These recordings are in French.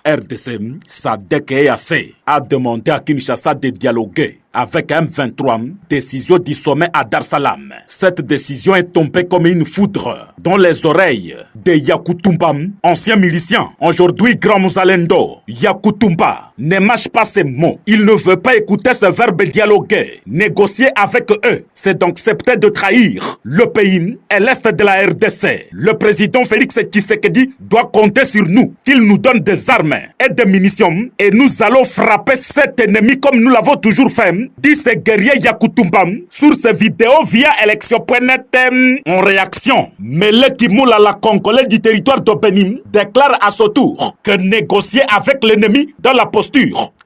RDC, SADC et EAC, a demandé à Kinshasa de dialoguer avec M23, décision du sommet à Dar Salam. Cette décision est tombée comme une foudre dans les oreilles de Yakutumba, ancien milicien, aujourd'hui Grand Mousalendo. Yakutumba ne mâche pas ses mots. Il ne veut pas écouter ce verbe dialoguer, négocier avec eux. C'est donc accepter de trahir le pays et l'Est de la RDC. Le président Félix Tshisekedi doit compter sur nous, qu'il nous donne des armes et des munitions et nous allons frapper cet ennemi comme nous l'avons toujours fait, dit ce guerrier Yakutumba sur ces vidéos via élection.net. En réaction, Mele Kimulala, congolais du territoire de Bénin, déclare à son tour que négocier avec l'ennemi dans la posture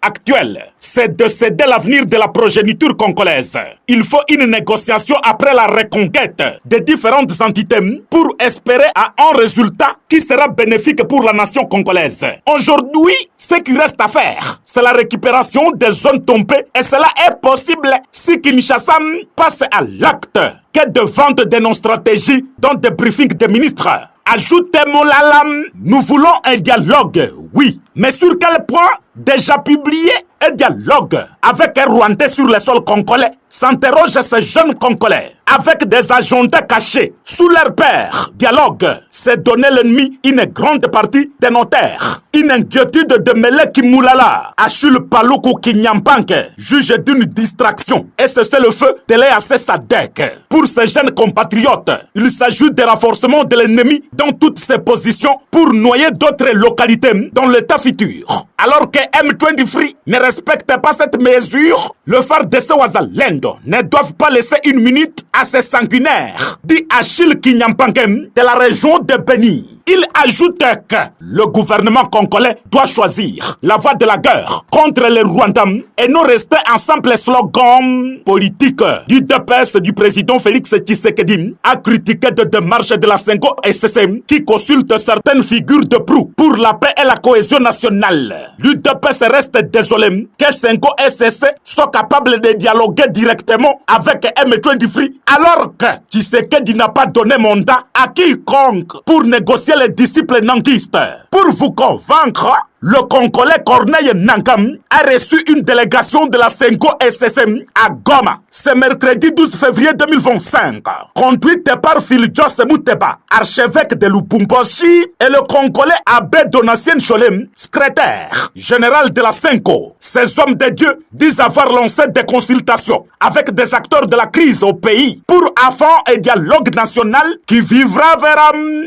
actuelle, c'est de céder l'avenir de la progéniture congolaise. Il faut une négociation après la reconquête des différentes entités pour espérer à un résultat qui sera bénéfique pour la nation congolaise. Aujourd'hui, ce qui reste à faire, c'est la récupération des zones tombées et cela est possible si Kinshasa passe à l'acte. Que de vente de nos stratégies dans des briefings des ministres. Ajoutez Molala, nous voulons un dialogue, oui. Mais sur quel point? Déjà publié un dialogue avec un Rwandais sur le sol congolais. S'interroge ces jeunes Congolais avec des agendas cachés sous leur père. Dialogue, c'est donner l'ennemi une grande partie des notaires. Une inquiétude de Mele Kimulala, Achille Paluku Kinyampanke, juge d'une distraction. Et c'est le feu de l'EAC SADC. Pour ces jeunes compatriotes, il s'agit de renforcement de l'ennemi dans toutes ses positions pour noyer d'autres localités dans l'état futur. Alors que M23 ne respecte pas cette mesure, le phare de ce Wazalendo ne doivent pas laisser une minute à ces sanguinaires, dit Achille Kinyampankem de la région de Béni. Il ajoute que le gouvernement congolais doit choisir la voie de la guerre contre les Rwandais et non rester un simple slogan politique. Du DPS du président Félix Tshisekedi a critiqué de démarches de la Sengo SSM qui consulte certaines figures de proue pour la paix et la cohésion nationale. L'UDPS reste désolé que Sengo SSC soit capable de dialoguer directement avec M23 alors que Tshisekedi n'a pas donné mandat à quiconque pour négocier les disciples nantistes. Pour vous convaincre, le Congolais Corneille Nankam a reçu une délégation de la Sengo SSM à Goma ce mercredi 12 février 2025, conduite par Philjoss Mouteba, archevêque de Lubumbashi, et le Congolais Abbé Donatien Cholem, secrétaire général de la Sengo. Ces hommes de Dieu disent avoir lancé des consultations avec des acteurs de la crise au pays pour afin un dialogue national qui vivra vers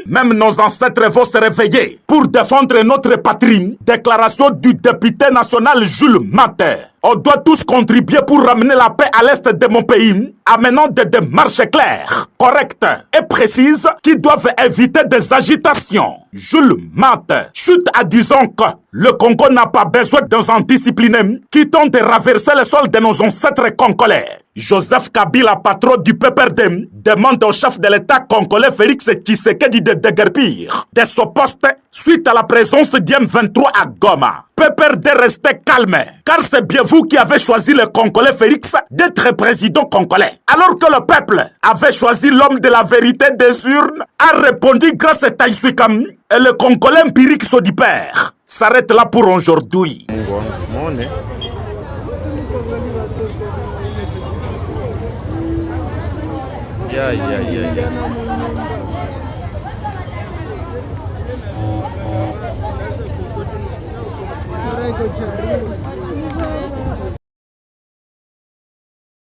même nos ancêtres vont se réveiller pour défendre notre patrie. Déclaration du député national Jules Maté. On doit tous contribuer pour ramener la paix à l'est de mon pays, amenant des démarches claires, correctes et précises qui doivent éviter des agitations. Jules Maté chute à disant que le Congo n'a pas besoin d'un indiscipliné qui tente de raverser le sol de nos ancêtres congolais. Joseph Kabila, patron du PPRD, demande au chef de l'État congolais Félix Tshisekedi de déguerpir de son poste suite à la présence d'M23 à Goma. PPRD restait calme, car c'est bien vous qui avez choisi le Congolais Félix d'être président congolais. Alors que le peuple avait choisi l'homme de la vérité des urnes, a répondu grâce à Taïsuikam et le Congolais empirique Sodipère. S'arrête là pour aujourd'hui. Yeah.